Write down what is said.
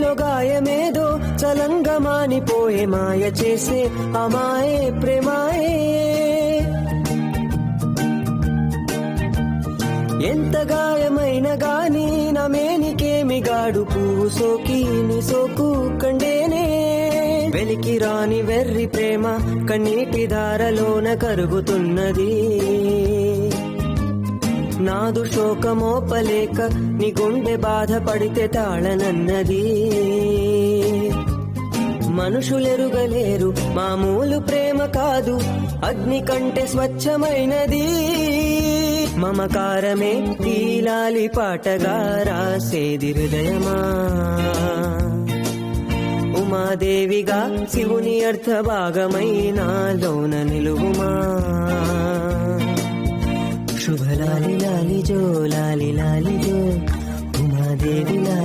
గుండెలో గాయమేదో చలంగా మానిపోయే మాయ చేసే అమాయే ప్రేమాయే. ఎంత గాయమైన గాని నా మేనికేమి గాడు పువ్వు సోకి నీ సోకు కండేనే. వెలికి రాని వెర్రి ప్రేమ కన్నీటి దారలోన కరుగుతున్నది. నాదు శోకమోపలేక నీ గుండె బాధపడితే తాళనన్నది. మనుషులెరుగలేరు మామూలు ప్రేమ కాదు, అగ్ని కంటే స్వచ్ఛమైనది. మమకారమే తీలాలి పాటగా రాసేది హృదయమా. ఉమాదేవిగా శివుని అర్థ భాగమైనాలోన నిలువుమా. శుభలాలి లాలి జో లాలి లాలి జో ఉమాదేవి లాలి.